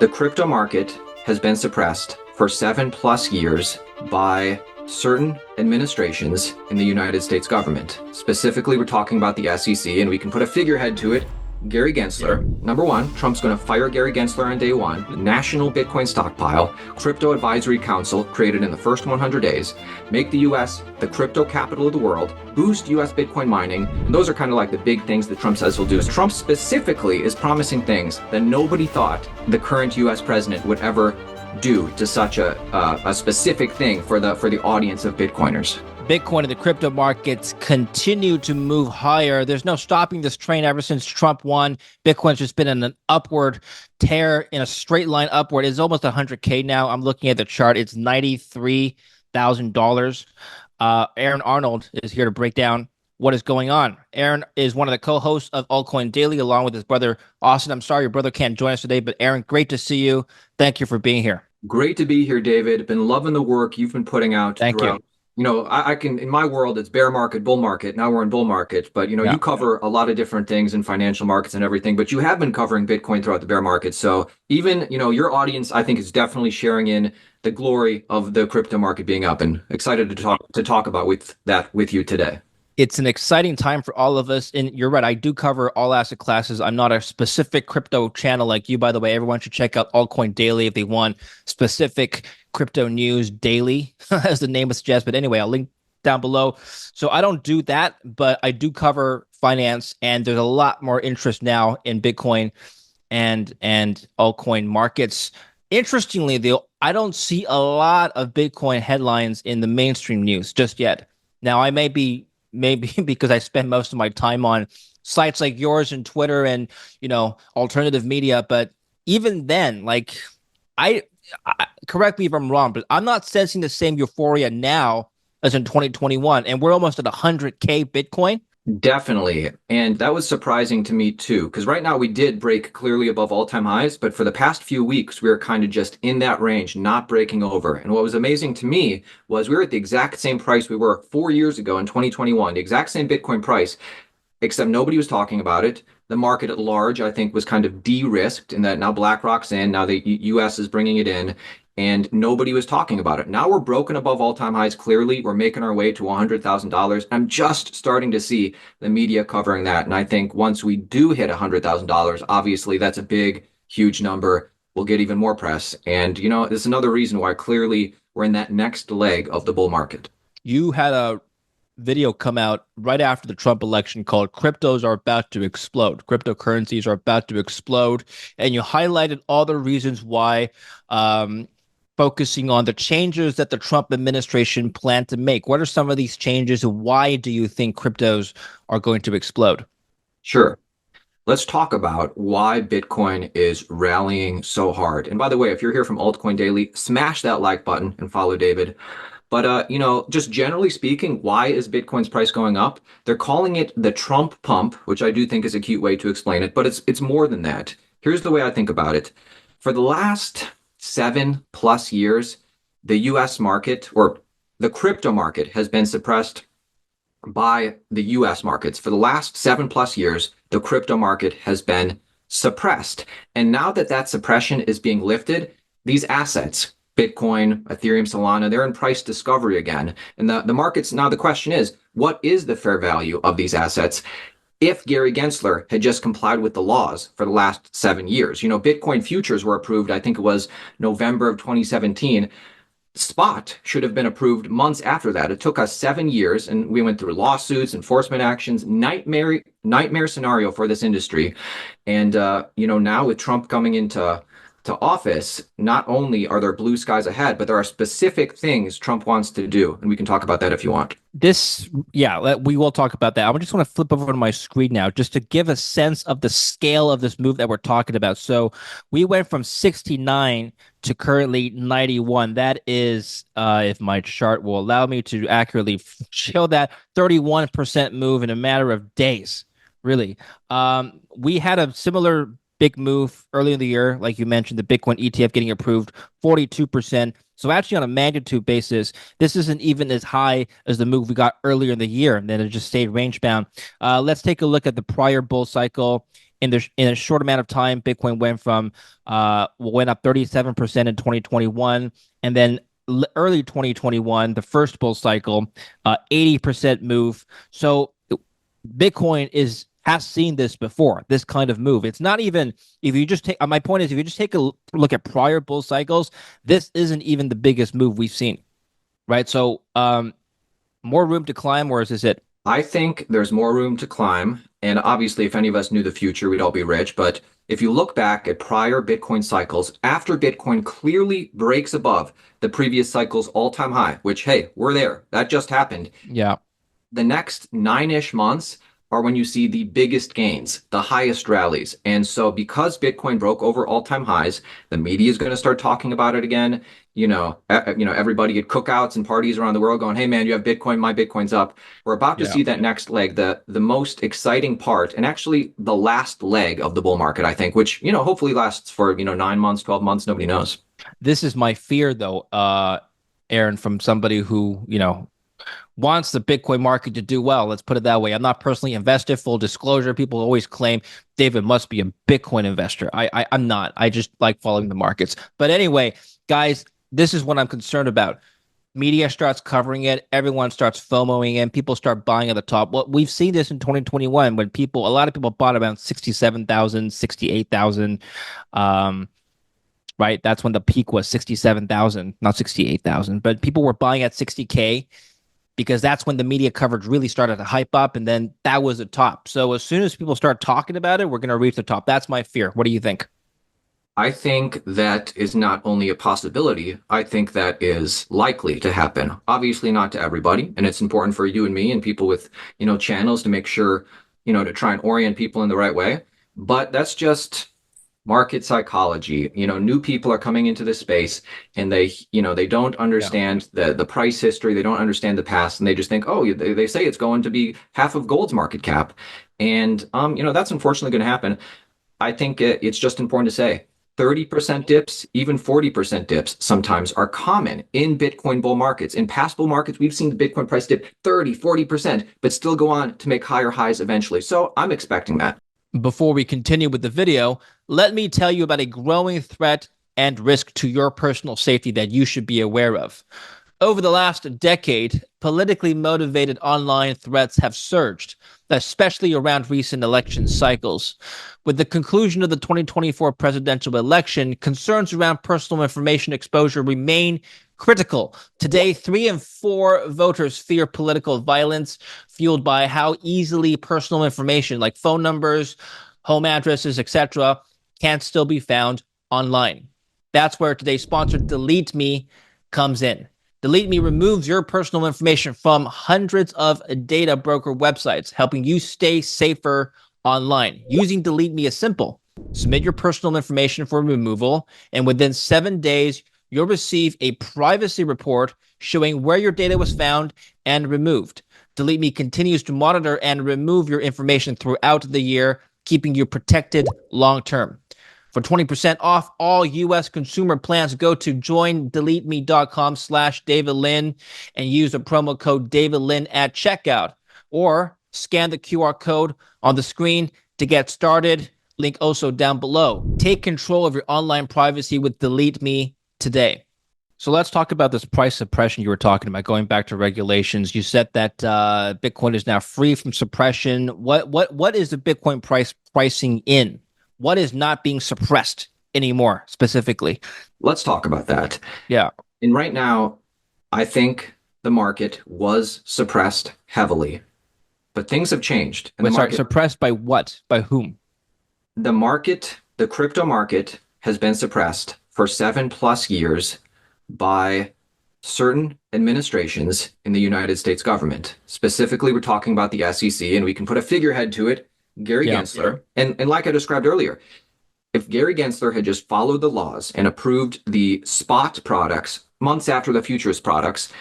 The crypto market has been suppressed for 7+ years by certain administrations in the United States government. Specifically, we're talking about the SEC, and we can put a figurehead to it. Gary Gensler. Number one, Trump's going to fire Gary Gensler on day one. National Bitcoin stockpile, crypto advisory council created in the first 100 days, make the US the crypto capital of the world, boost US Bitcoin mining. And those are kind of like the big things that Trump says he'll do. Trump specifically is promising things that nobody thought the current US president would ever do to such a specific thing for the audience of Bitcoiners. Bitcoin and the crypto markets continue to move higher. There's no stopping this train ever since Trump won. Bitcoin's just been in an upward tear, in a straight line upward. It's almost 100K now. I'm looking at the chart. It's $93,000. Aaron Arnold is here to break down what is going on. Aaron is one of the co-hosts of Altcoin Daily, along with his brother, Austin. I'm sorry your brother can't join us today, but Aaron, great to see you. Thank you for being here. Great to be here, David. Been loving the work you've been putting out. Thank you. You know, I can, in my world, it's bear market, bull market. Now we're in bull market, but you cover a lot of different things in financial markets and everything, but you have been covering Bitcoin throughout the bear market. So even, your audience, I think, is definitely sharing in the glory of the crypto market being up, and excited to talk about with you today. It's an exciting time for all of us. And you're right, I do cover all asset classes. I'm not a specific crypto channel like you, by the way. Everyone should check out Altcoin Daily if they want specific crypto news daily, as the name would suggest. But anyway, I'll link down below. So I don't do that, but I do cover finance. And there's a lot more interest now in Bitcoin and altcoin markets. Interestingly, though, I don't see a lot of Bitcoin headlines in the mainstream news just yet. Now, I maybe because I spend most of my time on sites like yours and Twitter and, alternative media. But even then, I correct me if I'm wrong, but I'm not sensing the same euphoria now as in 2021. And we're almost at 100K Bitcoin. Definitely. And that was surprising to me too, because right now we did break clearly above all-time highs, but for the past few weeks, we were kind of just in that range, not breaking over. And what was amazing to me was we were at the exact same price we were 4 years ago in 2021, the exact same Bitcoin price, except nobody was talking about it. The market at large, I think, was kind of de-risked in that now BlackRock's in, now the US is bringing it in, and nobody was talking about it. Now we're broken above all-time highs. Clearly, we're making our way to $100,000. I'm just starting to see the media covering that. And I think once we do hit $100,000, obviously that's a big, huge number. We'll get even more press. And, this is another reason why clearly we're in that next leg of the bull market. You had a video come out right after the Trump election called "Cryptos Are About to Explode." Cryptocurrencies are about to explode. And you highlighted all the reasons why, focusing on the changes that the Trump administration planned to make. What are some of these changes, and why do you think cryptos are going to explode? Sure. Let's talk about why Bitcoin is rallying so hard. And by the way, if you're here from Altcoin Daily, smash that like button and follow David. But, just generally speaking, why is Bitcoin's price going up? They're calling it the Trump pump, which I do think is a cute way to explain it, but it's more than that. Here's the way I think about it. For the last 7+ years, the US market, or the crypto market, has been suppressed by the US markets. For the last 7+ years, the crypto market has been suppressed. And now that suppression is being lifted, these assets, Bitcoin, Ethereum, Solana, they're in price discovery again. And the markets, now the question is, what is the fair value of these assets? If Gary Gensler had just complied with the laws for the last 7 years, Bitcoin futures were approved, I think it was November of 2017. Spot should have been approved months after that. It took us 7 years, and we went through lawsuits, enforcement actions, nightmare scenario for this industry. And, now with Trump coming into office, not only are there blue skies ahead, but there are specific things Trump wants to do. And we can talk about that if you want. We will talk about that. I just want to flip over to my screen now just to give a sense of the scale of this move that we're talking about. So we went from 69 to currently 91. That is, if my chart will allow me to accurately show that, 31% move in a matter of days. Really. We had a similar big move early in the year, like you mentioned, the Bitcoin ETF getting approved, 42%. So actually on a magnitude basis, this isn't even as high as the move we got earlier in the year, and then it just stayed range bound. Let's take a look at the prior bull cycle in a short amount of time, Bitcoin went up 37% in 2021, and then early 2021, the first bull cycle, 80% move. So Bitcoin is has seen this before, this kind of move. It's not even if you just take my point is if you just take a look at prior bull cycles, this isn't even the biggest move we've seen, right? So more room to climb, or is this it? I think there's more room to climb. And obviously, if any of us knew the future, we'd all be rich. But if you look back at prior Bitcoin cycles, after Bitcoin clearly breaks above the previous cycle's all-time high, which, hey, we're there. That just happened. Yeah, The next 9-ish months are when you see the biggest gains, the highest rallies. And so because Bitcoin broke over all-time highs, the media is going to start talking about it again. Everybody at cookouts and parties around the world going, "Hey man, you have Bitcoin, my Bitcoin's up." We're about to yeah. see that next leg, the most exciting part, and actually the last leg of the bull market, I think, which, hopefully lasts for, 9 months, 12 months, nobody knows. This is my fear, though, Aaron, from somebody who wants the Bitcoin market to do well. Let's put it that way. I'm not personally invested. Full disclosure. People always claim David must be a Bitcoin investor. I'm not. I just like following the markets. But anyway, guys, this is what I'm concerned about. Media starts covering it. Everyone starts FOMOing and people start buying at the top. Well, we've seen this in 2021 when a lot of people bought around 67,000, 68,000. Right? That's when the peak was 67,000, not 68,000. But people were buying at 60K because that's when the media coverage really started to hype up, and then that was the top. So as soon as people start talking about it, we're going to reach the top. That's my fear. What do you think? I think that is not only a possibility, I think that is likely to happen. Obviously, not to everybody. And it's important for you and me and people with, channels to make sure, to try and orient people in the right way. But that's just market psychology. New people are coming into this space and they don't Yeah. understand the price history. They don't understand the past and they just think, oh, they say it's going to be half of gold's market cap. And, that's unfortunately going to happen. I think it's just important to say 30% dips, even 40% dips sometimes are common in Bitcoin bull markets. In past bull markets, we've seen the Bitcoin price dip 30, 40%, but still go on to make higher highs eventually. So I'm expecting that. Before we continue with the video, let me tell you about a growing threat and risk to your personal safety that you should be aware of. Over the last decade, politically motivated online threats have surged, especially around recent election cycles. With the conclusion of the 2024 presidential election, concerns around personal information exposure remain critical. Today, 3 in 4 voters fear political violence fueled by how easily personal information like phone numbers, home addresses, etc., can still be found online. That's where today's sponsor, Delete Me, comes in. Delete Me removes your personal information from hundreds of data broker websites, helping you stay safer online. Using Delete Me is simple. Submit your personal information for removal, and within 7 days, you'll receive a privacy report showing where your data was found and removed. Delete Me continues to monitor and remove your information throughout the year, keeping you protected long term. For 20% off all U.S. consumer plans, go to joindeleteme.com/David Lin and use the promo code David Lin at checkout, or scan the QR code on the screen to get started. Link also down below. Take control of your online privacy with Delete Me today. So let's talk about this price suppression you were talking about, going back to regulations. You said that Bitcoin is now free from suppression. What is the Bitcoin price pricing in? What is not being suppressed anymore specifically? Let's talk about that. Yeah. And right now, I think the market was suppressed heavily, but things have changed. And Wait, sorry, suppressed by what? By whom? the crypto market has been suppressed for 7+ years by certain administrations in the United States government. Specifically, we're talking about the SEC, and we can put a figurehead to it, Gary Yeah. Gensler. And like I described earlier, if Gary Gensler had just followed the laws and approved the spot products months after the futures products,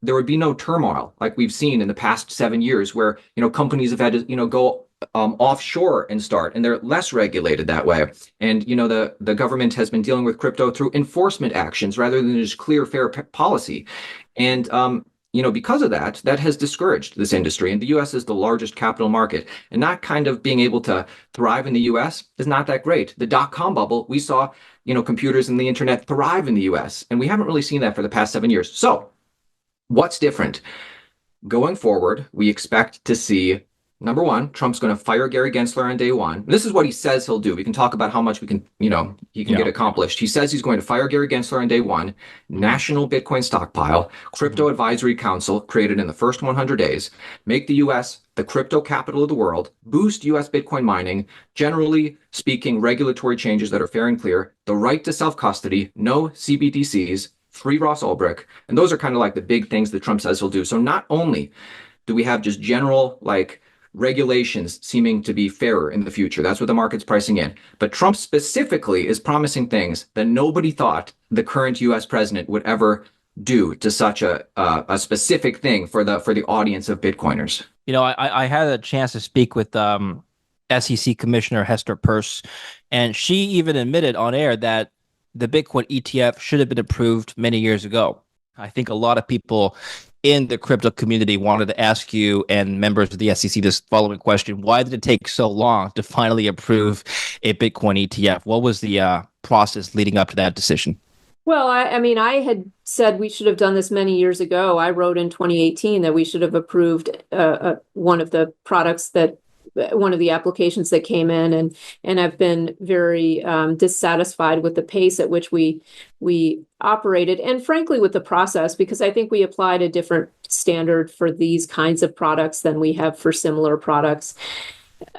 there would be no turmoil like we've seen in the past 7 years where, companies have had to, go offshore and start, and they're less regulated that way. And, the government has been dealing with crypto through enforcement actions rather than just clear, fair policy. And, because of that, that has discouraged this industry. And the US is the largest capital market. And not kind of being able to thrive in the US is not that great. The dot-com bubble, we saw, computers and the internet thrive in the US. And we haven't really seen that for the past 7 years. So what's different? Going forward, we expect to see number one, Trump's going to fire Gary Gensler on day one. This is what he says he'll do. We can talk about how much he can get Yeah. accomplished. He says he's going to fire Gary Gensler on day one, national Bitcoin stockpile, crypto advisory council created in the first 100 days, make the US the crypto capital of the world, boost US Bitcoin mining, generally speaking, regulatory changes that are fair and clear, the right to self-custody, no CBDCs, free Ross Ulbricht. And those are kind of like the big things that Trump says he'll do. So not only do we have just general regulations seeming to be fairer in the future, that's what the market's pricing in. But Trump specifically is promising things that nobody thought the current US president would ever do to such a specific thing for the audience of Bitcoiners. I had a chance to speak with SEC Commissioner Hester Peirce, and she even admitted on air that the Bitcoin ETF should have been approved many years ago. I think a lot of people in the crypto community wanted to ask you and members of the SEC this following question: why did it take so long to finally approve a Bitcoin ETF? What was the process leading up to that decision? Well, I mean, I had said we should have done this many years ago. I wrote in 2018 that we should have approved one of the products that one of the applications that came in, and I've been very dissatisfied with the pace at which we operated, and frankly with the process, because I think we applied a different standard for these kinds of products than we have for similar products.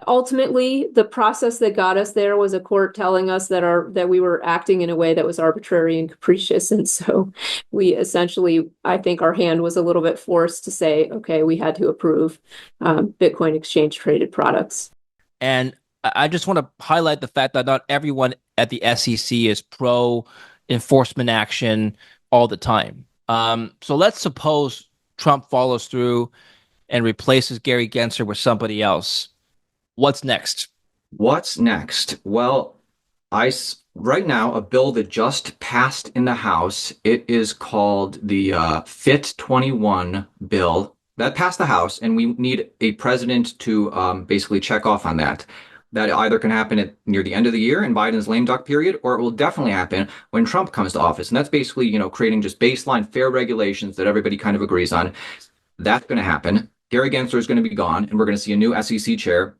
Ultimately, the process that got us there was a court telling us that we were acting in a way that was arbitrary and capricious, and so we essentially, I think, our hand was a little bit forced to say, okay, we had to approve Bitcoin exchange traded products. And I just want to highlight the fact that not everyone at the SEC is pro enforcement action all the time. So let's suppose Trump follows through and replaces Gary Gensler with somebody else. What's next? What's next? Well, right now a bill that just passed in the House. It is called the Fit 21 bill that passed the House, and we need a president to basically check off on that. That either can happen near the end of the year in Biden's lame duck period, or it will definitely happen when Trump comes to office. And that's basically, creating just baseline fair regulations that everybody kind of agrees on. That's going to happen. Gary Gensler is going to be gone, and we're going to see a new SEC chair.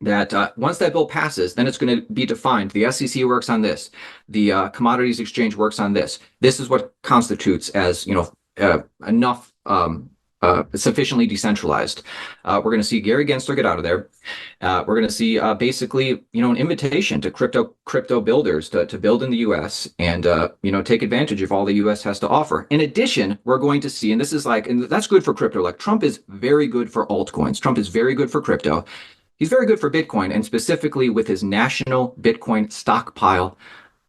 That once that bill passes, then it's going to be defined. The SEC works on this. The Commodities Exchange works on this. This is what constitutes as enough sufficiently decentralized. We're going to see Gary Gensler get out of there. We're going to see basically an invitation to crypto builders to build in the U.S. and take advantage of all the U.S. has to offer. In addition, we're going to see, and this is and that's good for crypto. Like Trump is very good for altcoins. Trump is very good for crypto. He's very good for Bitcoin, and specifically with his national Bitcoin stockpile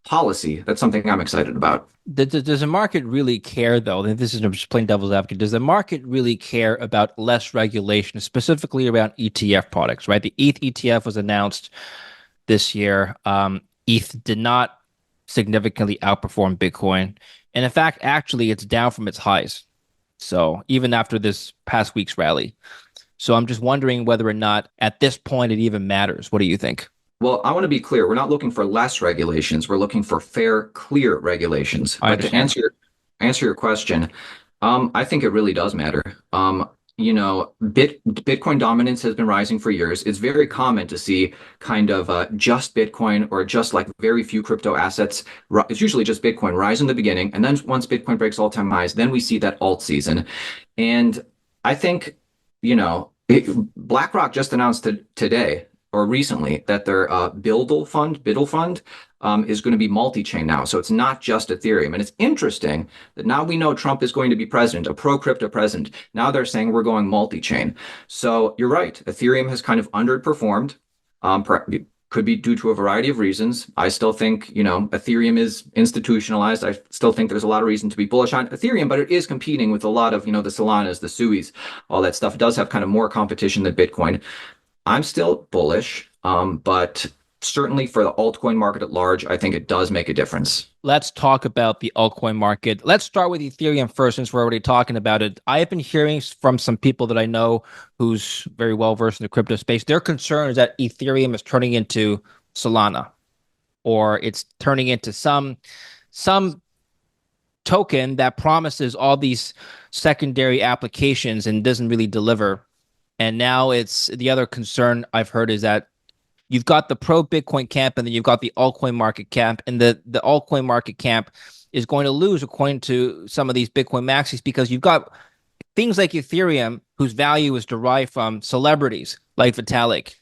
policy. That's something I'm excited about. Does the market really care, though? This is just plain devil's advocate. Does the market really care about less regulation, specifically around ETF products, right? The ETH ETF was announced this year. ETH did not significantly outperform Bitcoin. And in fact, actually, it's down from its highs. So even after this past week's rally. So I'm just wondering whether or not at this point it even matters. What do you think? Well, I want to be clear. We're not looking for less regulations. We're looking for fair, clear regulations. I But to understand. answer your question, I think it really does matter. Bitcoin dominance has been rising for years. It's very common to see kind of just Bitcoin or just like very few crypto assets. It's usually just Bitcoin rise in the beginning, and then once Bitcoin breaks all-time highs, then we see that alt season. And I think, BlackRock just announced today or recently that their BUIDL fund is going to be multi-chain now. So it's not just Ethereum. And it's interesting that now we know Trump is going to be president, a pro-crypto president. Now they're saying we're going multi-chain. So you're right. Ethereum has kind of underperformed. Could be due to a variety of reasons. I still think, Ethereum is institutionalized. I still think there's a lot of reason to be bullish on Ethereum, but it is competing with a lot of, the Solanas, the Suis, all that stuff. It does have kind of more competition than Bitcoin. I'm still bullish, but certainly for the altcoin market at large, I think it does make a difference. Let's talk about the altcoin market. Let's start with Ethereum first, since we're already talking about it. I have been hearing from some people that I know who's very well versed in the crypto space. Their concern is that Ethereum is turning into Solana, or it's turning into some token that promises all these secondary applications and doesn't really deliver. And now it's the other concern I've heard is that you've got the pro Bitcoin camp and then you've got the altcoin market camp, and the altcoin market camp is going to lose according to some of these Bitcoin maxis because you've got things like Ethereum whose value is derived from celebrities like Vitalik.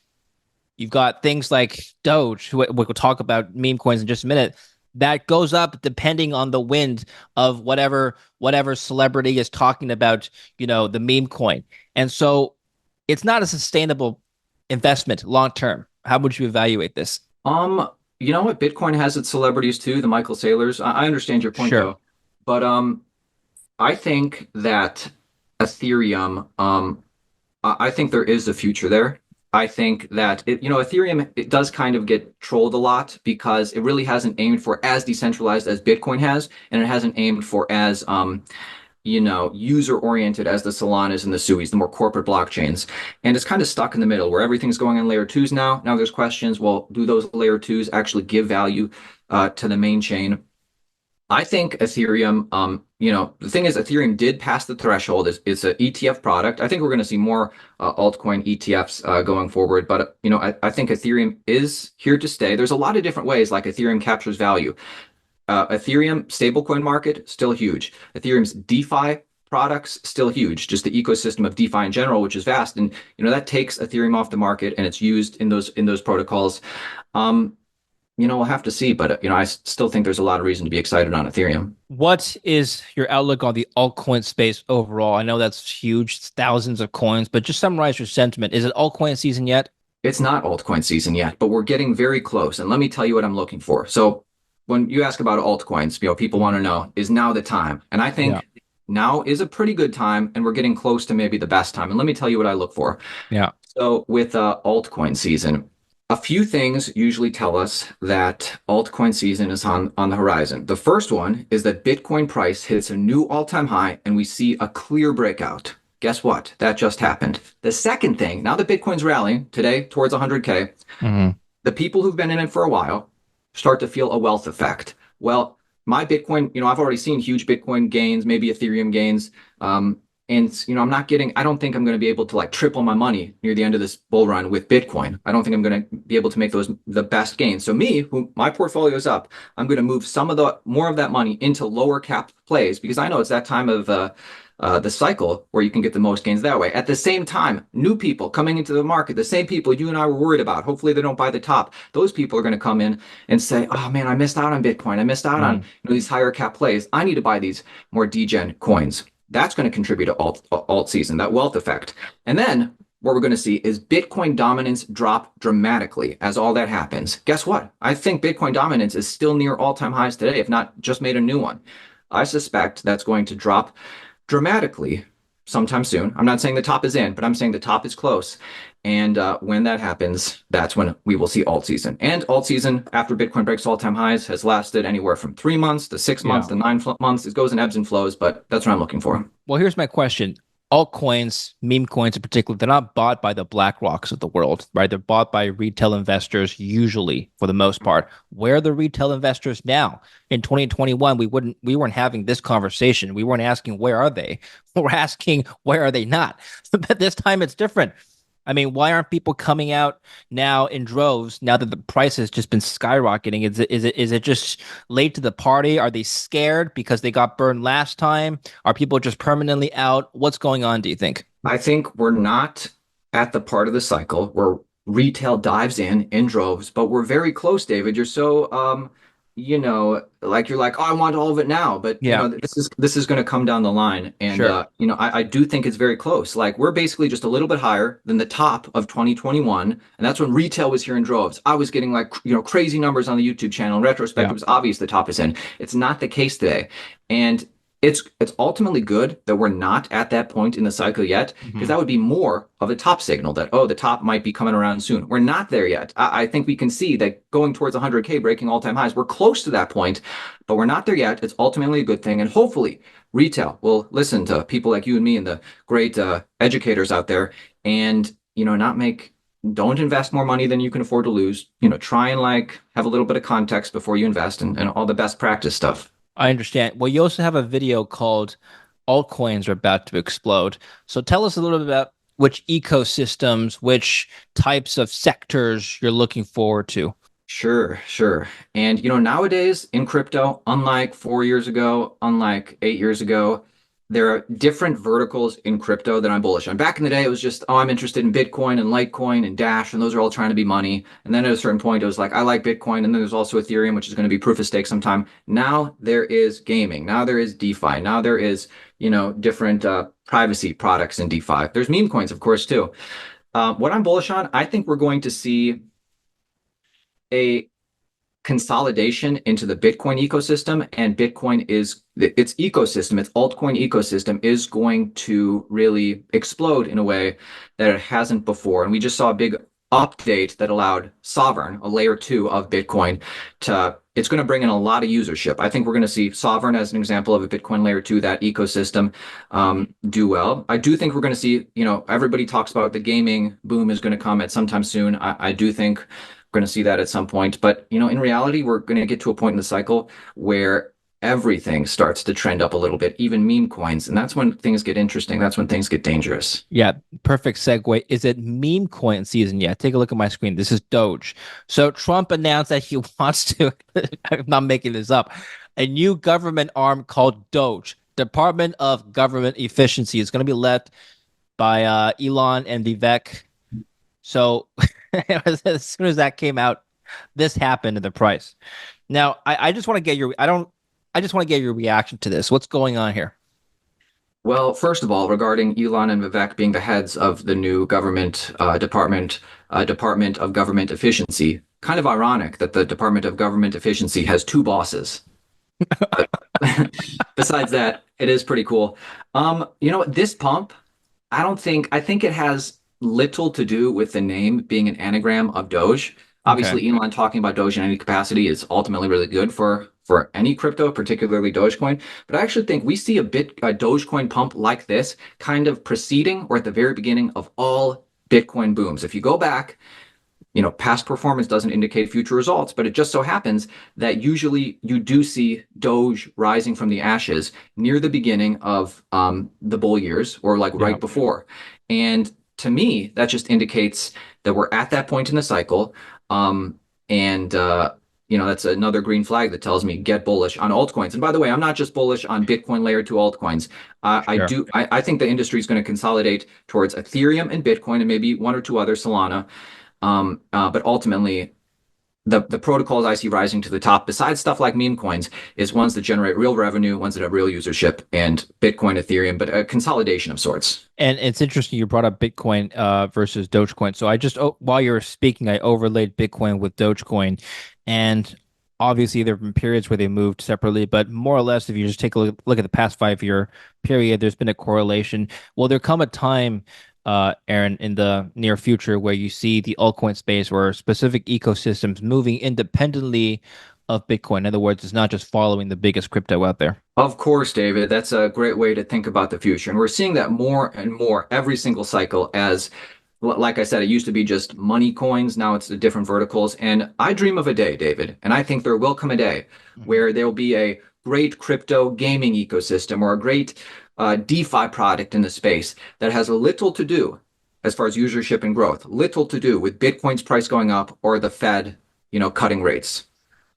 You've got things like Doge, who we'll talk about meme coins in just a minute, that goes up depending on the wind of whatever celebrity is talking about, the meme coin. And so it's not a sustainable investment long term. How would you evaluate this? You know what? Bitcoin has its celebrities too, the Michael Saylors. I understand your point Sure. though, but I think that Ethereum, I think there is a future there. I think that Ethereum, it does kind of get trolled a lot because it really hasn't aimed for as decentralized as Bitcoin has, and it hasn't aimed for as user oriented as the Solanas and the Suis, the more corporate blockchains. And it's kind of stuck in the middle where everything's going on layer twos now. Now there's questions, well, do those layer twos actually give value to the main chain? I think Ethereum, the thing is, Ethereum did pass the threshold. It's an ETF product. I think we're going to see more altcoin ETFs going forward. But, I think Ethereum is here to stay. There's a lot of different ways like Ethereum captures value. Ethereum stablecoin market, still huge. Ethereum's DeFi products, still huge. Just the ecosystem of DeFi in general, which is vast. And, that takes Ethereum off the market and it's used in those protocols. We'll have to see, but I still think there's a lot of reason to be excited on Ethereum. What is your outlook on the altcoin space overall? I know that's huge, thousands of coins, but just summarize your sentiment. Is it altcoin season yet? It's not altcoin season yet, but we're getting very close. And let me tell you what I'm looking for. So when you ask about altcoins, people want to know, is now the time? And I think Yeah. now is a pretty good time, and we're getting close to maybe the best time. And let me tell you what I look for. Yeah. So with altcoin season, a few things usually tell us that altcoin season is on the horizon. The first one is that Bitcoin price hits a new all-time high and we see a clear breakout. Guess what? That just happened. The second thing, now that Bitcoin's rallying today towards 100K, the people who've been in it for a while start to feel a wealth effect. Well, my Bitcoin, I've already seen huge Bitcoin gains, maybe Ethereum gains. And I don't think I'm going to be able to like triple my money near the end of this bull run with Bitcoin. I don't think I'm going to be able to make the best gains. So my portfolio is up, I'm going to move more of that money into lower capped plays because I know it's that time of the cycle where you can get the most gains that way. At the same time, new people coming into the market, the same people you and I were worried about, hopefully they don't buy the top. Those people are going to come in and say, oh man, I missed out on Bitcoin. I missed out on these higher cap plays. I need to buy these more degen coins. That's going to contribute to alt season, that wealth effect. And then what we're going to see is Bitcoin dominance drop dramatically as all that happens. Guess what? I think Bitcoin dominance is still near all-time highs today, if not just made a new one. I suspect that's going to drop dramatically sometime soon. I'm not saying the top is in, but I'm saying the top is close. And when that happens, that's when we will see alt season. And alt season after Bitcoin breaks all-time highs has lasted anywhere from 3 months to 6 months to 9 months. It goes in ebbs and flows, but that's what I'm looking for. Well, here's my question. Altcoins, meme coins in particular, they're not bought by the BlackRocks of the world, right? They're bought by retail investors, usually for the most part. Where are the retail investors now? In 2021, we weren't having this conversation. We weren't asking where are they? We're asking where are they not? But this time it's different. I mean, why aren't people coming out now in droves now that the price has just been skyrocketing? Is it just late to the party? Are they scared because they got burned last time? Are people just permanently out? What's going on, do you think? I think we're not at the part of the cycle where retail dives in droves, but we're very close, David. You're so like you're like, oh, I want all of it now, but Yeah, this is going to come down the line, and sure. I do think it's very close. Like we're basically just a little bit higher than the top of 2021, and that's when retail was here in droves. I was getting like crazy numbers on the YouTube channel. In retrospect, Yeah. it was obvious the top is in. It's not the case today, and it's ultimately good that we're not at that point in the cycle yet, because Mhm. that would be more of a top signal that, oh, the top might be coming around soon. We're not there yet. I think we can see that going towards 100K, breaking all-time highs, we're close to that point, but we're not there yet. It's ultimately a good thing, and hopefully retail will listen to people like you and me and the great educators out there, and not make don't invest more money than you can afford to lose. Try and like have a little bit of context before you invest, and all the best practice stuff. I understand. Well, you also have a video called Altcoins Are About to Explode. So tell us a little bit about which ecosystems, which types of sectors you're looking forward to. Sure, sure. And nowadays in crypto, unlike 4 years ago, unlike 8 years ago, there are different verticals in crypto that I'm bullish on. Back in the day, it was just, oh, I'm interested in Bitcoin and Litecoin and Dash, and those are all trying to be money. And then at a certain point, it was like, I like Bitcoin, and then there's also Ethereum, which is going to be proof of stake sometime. Now there is gaming. Now there is DeFi. Now there is, different privacy products in DeFi. There's meme coins, of course, too. What I'm bullish on, I think we're going to see a consolidation into the Bitcoin ecosystem, and Bitcoin is its ecosystem, its altcoin ecosystem is going to really explode in a way that it hasn't before. And we just saw a big update that allowed Sovereign, a layer two of Bitcoin, it's going to bring in a lot of usership. I think we're going to see Sovereign as an example of a Bitcoin layer two, that ecosystem do well. I do think we're going to see, everybody talks about the gaming boom is going to come at sometime soon. I do think we're going to see that at some point. But, in reality, we're going to get to a point in the cycle where everything starts to trend up a little bit, even meme coins. And that's when things get interesting. That's when things get dangerous. Yeah, perfect segue. Is it meme coin season yet? Take a look at my screen. This is Doge. So Trump announced that he wants to, I'm not making this up, a new government arm called Doge, Department of Government Efficiency. It's going to be led by Elon and Vivek. So as soon as that came out, this happened in the price. Now, I just want to get your I just want to get your reaction to this. What's going on here? Well, first of all, regarding Elon and Vivek being the heads of the new government Department of Government Efficiency, kind of ironic that the Department of Government Efficiency has two bosses. But besides that, it is pretty cool. This pump, I think it has little to do with the name being an anagram of Doge. Okay. Obviously, Elon talking about Doge in any capacity is ultimately really good for any crypto, particularly Dogecoin. But I actually think we see a Dogecoin pump like this kind of preceding or at the very beginning of all Bitcoin booms. If you go back, past performance doesn't indicate future results, but it just so happens that usually you do see Doge rising from the ashes near the beginning of the bull years or like Yeah. right before. And to me, that just indicates that we're at that point in the cycle. And that's another green flag that tells me get bullish on altcoins. And by the way, I'm not just bullish on Bitcoin layer two altcoins. Sure. I think the industry is going to consolidate towards Ethereum and Bitcoin and maybe one or two other Solana. But ultimately, the protocols I see rising to the top, besides stuff like meme coins, is ones that generate real revenue, ones that have real usership, and Bitcoin, Ethereum, but a consolidation of sorts. And it's interesting you brought up Bitcoin versus Dogecoin. So I just while you were speaking, I overlaid Bitcoin with Dogecoin, and obviously there have been periods where they moved separately, but more or less, if you just take a look at the past 5 year period, there's been a correlation. Will there come a time, Aaron, in the near future where you see the altcoin space or specific ecosystems moving independently of Bitcoin? In other words, it's not just following the biggest crypto out there. Of course, David, that's a great way to think about the future. And we're seeing that more and more every single cycle as, like I said, it used to be just money coins. Now it's the different verticals. And I dream of a day, David, and I think there will come a day Mhm. where there will be a great crypto gaming ecosystem or a great DeFi product in the space that has little to do, as far as usership and growth, little to do with Bitcoin's price going up or the Fed, cutting rates.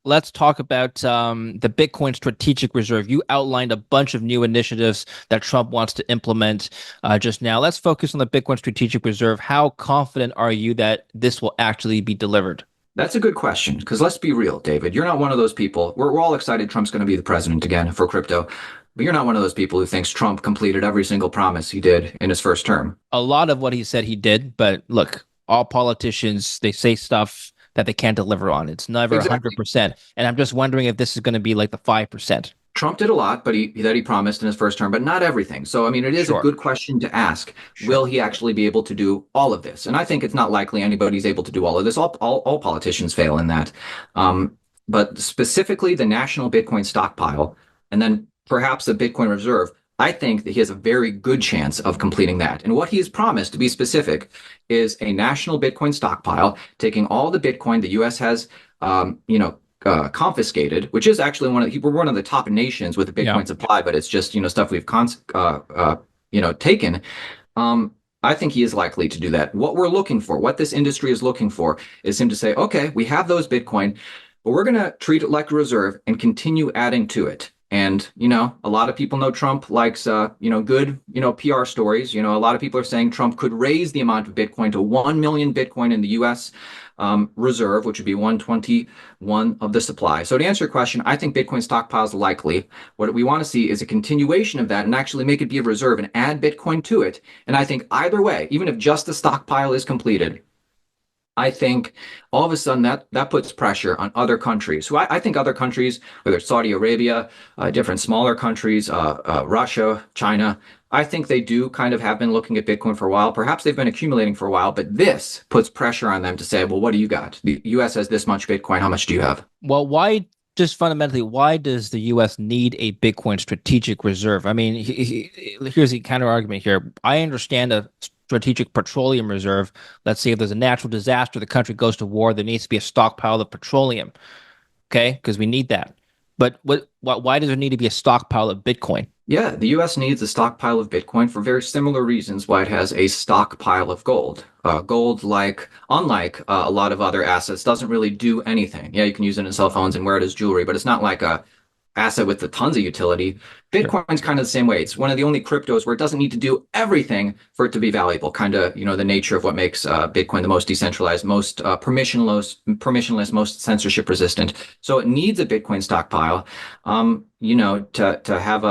Let's talk about the Bitcoin Strategic Reserve. You outlined a bunch of new initiatives that Trump wants to implement just now. Let's focus on the Bitcoin Strategic Reserve. How confident are you that this will actually be delivered? That's a good question, because let's be real, David. You're not one of those people. We're all excited Trump's going to be the president again for crypto, but you're not one of those people who thinks Trump completed every single promise he did in his first term. A lot of what he said he did, but look, all politicians, they say stuff that they can't deliver on. It's never Exactly. 100%. And I'm just wondering if this is going to be like the 5%. Trump did a lot, but he promised in his first term, but not everything. So, I mean, it is a Sure, good question to ask. Will sure. he actually be able to do all of this? And I think it's not likely anybody's able to do all of this. All politicians fail in that. Um, but specifically the national Bitcoin stockpile, and then perhaps the Bitcoin reserve, I think that he has a very good chance of completing that. And what he has promised, to be specific, is a national Bitcoin stockpile, taking all the Bitcoin the U.S. has, confiscated, which is actually we're one of the top nations with the Yeah. Bitcoin supply, but it's just stuff we've taken. I think he is likely to do that. What we're looking for, what this industry is looking for, is him to say, okay, we have those Bitcoin, but we're going to treat it like a reserve and continue adding to it. And, a lot of people know Trump likes, good, PR stories. A lot of people are saying Trump could raise the amount of Bitcoin to 1 million Bitcoin in the US reserve, which would be 121 of the supply. So to answer your question, I think Bitcoin stockpile is likely. What we want to see is a continuation of that and actually make it be a reserve and add Bitcoin to it. And I think either way, even if just the stockpile is completed, I think all of a sudden that puts pressure on other countries. So I think other countries, whether it's Saudi Arabia, different smaller countries, Russia, China, I think they do kind of have been looking at Bitcoin for a while. Perhaps they've been accumulating for a while, but this puts pressure on them to say, well, what do you got? The U.S. has this much Bitcoin. How much do you have? Well, why, just fundamentally, why does the U.S. need a Bitcoin strategic reserve? I mean, here's the counter argument here. I understand a strategic petroleum reserve. Let's say if there's a natural disaster, the country goes to war, there needs to be a stockpile of petroleum, okay? Because we need that. But why does there need to be a stockpile of Bitcoin? Yeah, the US needs a stockpile of Bitcoin for very similar reasons why it has a stockpile of gold. Gold, unlike a lot of other assets, doesn't really do anything. Yeah, you can use it in cell phones and wear it as jewelry, but it's not like a asset with tons of utility. Sure. Bitcoin's kind of the same way. It's one of the only cryptos where it doesn't need to do everything for it to be valuable. Kind of, the nature of what makes Bitcoin the most decentralized, most permissionless, most censorship resistant. So it needs a Bitcoin stockpile. To have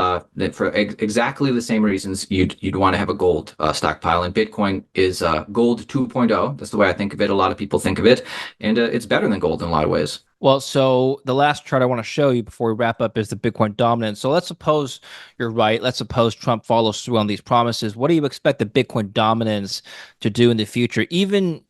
for exactly the same reasons you'd want to have a gold stockpile. And Bitcoin is gold 2.0. That's the way I think of it. A lot of people think of it, and it's better than gold in a lot of ways. Well, so the last chart I want to show you before we wrap up is the Bitcoin dominance. So let's suppose you're right. Let's suppose Trump follows through on these promises. What do you expect the Bitcoin dominance to do in the future, even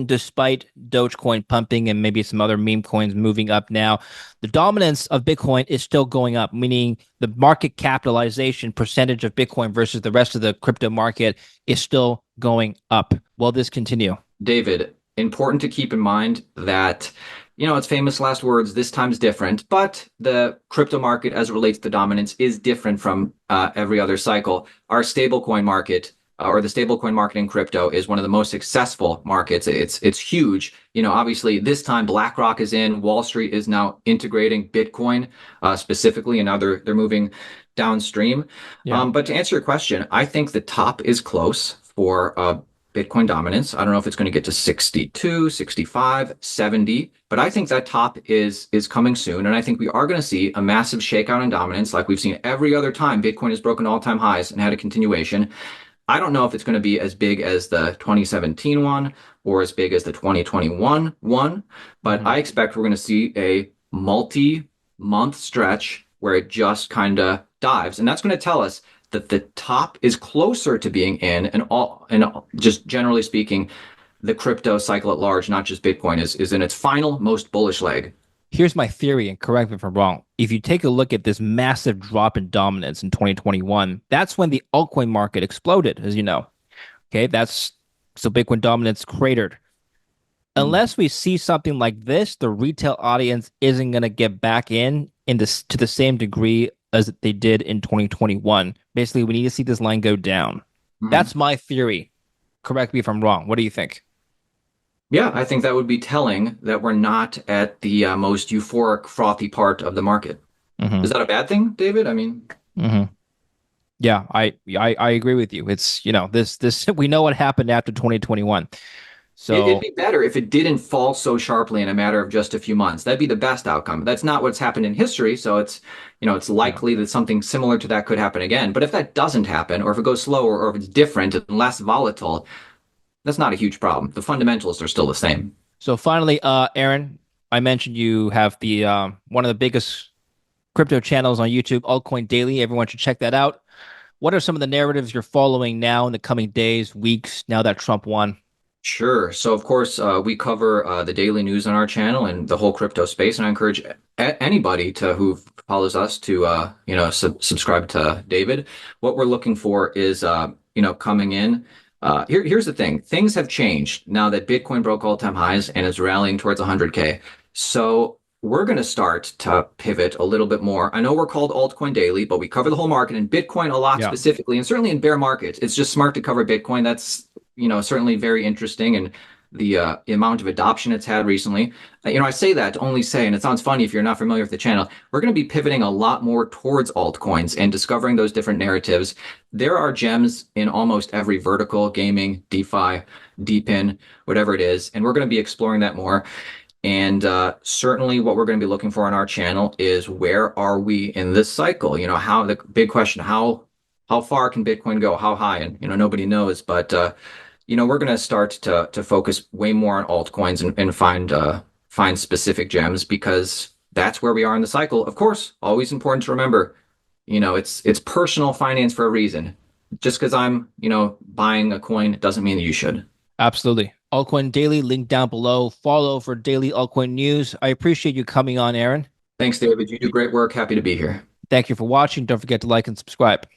despite Dogecoin pumping and maybe some other meme coins moving up now? The dominance of Bitcoin is still going up, meaning the market capitalization percentage of Bitcoin versus the rest of the crypto market is still going up. Will this continue? David, important to keep in mind that, it's famous last words, this time's different, but the crypto market as it relates to dominance is different from every other cycle. Our stablecoin market, or the stablecoin market in crypto, is one of the most successful markets. It's huge. Obviously this time BlackRock is in, Wall Street is now integrating Bitcoin specifically, and now they're moving downstream. Yeah. But to answer your question, I think the top is close for Bitcoin dominance. I don't know if it's going to get to 62, 65, 70, but I think that top is coming soon. And I think we are going to see a massive shakeout in dominance like we've seen every other time Bitcoin has broken all-time highs and had a continuation. I don't know if it's going to be as big as the 2017 one or as big as the 2021 one, but Mhm. I expect we're going to see a multi-month stretch where it just kind of dives. And that's going to tell us that the top is closer to being in, and just generally speaking, the crypto cycle at large, not just Bitcoin, is in its final most bullish leg. Here's my theory, and correct me if I'm wrong. If you take a look at this massive drop in dominance in 2021, that's when the altcoin market exploded, as you know. Okay, that's so Bitcoin dominance cratered. Unless we see something like this, the retail audience isn't going to get back in this to the same degree as they did in 2021. Basically, we need to see this line go down. Mhm. That's my theory. Correct me if I'm wrong. What do you think? Yeah, I think that would be telling that we're not at the most euphoric, frothy part of the market. Hmm. Is that a bad thing, David? I mean, Hmm. Yeah, I agree with you. It's, this we know what happened after 2021. it'd So, be better if it didn't fall so sharply in a matter of just a few months. That'd be the best outcome. That's not what's happened in history, so it's yeah. likely that something similar to that could happen again. But if that doesn't happen, or if it goes slower, or if it's different and less volatile, that's not a huge problem. The fundamentals are still the same. So finally, Aaron, I mentioned you have the one of the biggest crypto channels on YouTube, Altcoin Daily. Everyone should check that out. What are some of the narratives you're following now in the coming days, weeks, now that Trump won? Sure. So, of course, we cover the daily news on our channel and the whole crypto space, and I encourage anybody to who follows us to, subscribe to David. What we're looking for is, coming in. Here's the thing: things have changed now that Bitcoin broke all-time highs and is rallying towards 100K. So we're going to start to pivot a little bit more. I know we're called Altcoin Daily, but we cover the whole market and Bitcoin a lot Yeah. specifically, and certainly in bear markets, it's just smart to cover Bitcoin. That's certainly very interesting, and the amount of adoption it's had recently. I say that to only say, and it sounds funny if you're not familiar with the channel, we're going to be pivoting a lot more towards altcoins and discovering those different narratives. There are gems in almost every vertical, gaming, DeFi, DePIN, whatever it is, and we're going to be exploring that more. And certainly, what we're going to be looking for on our channel is where are we in this cycle? How the big question, how far can Bitcoin go? How high? And nobody knows, but we're going to start to focus way more on altcoins and find specific gems because that's where we are in the cycle. Of course, always important to remember, it's personal finance for a reason. Just because I'm, buying a coin doesn't mean that you should. Absolutely. Altcoin Daily, link down below. Follow for daily altcoin news. I appreciate you coming on, Aaron. Thanks, David. You do great work. Happy to be here. Thank you for watching. Don't forget to like and subscribe.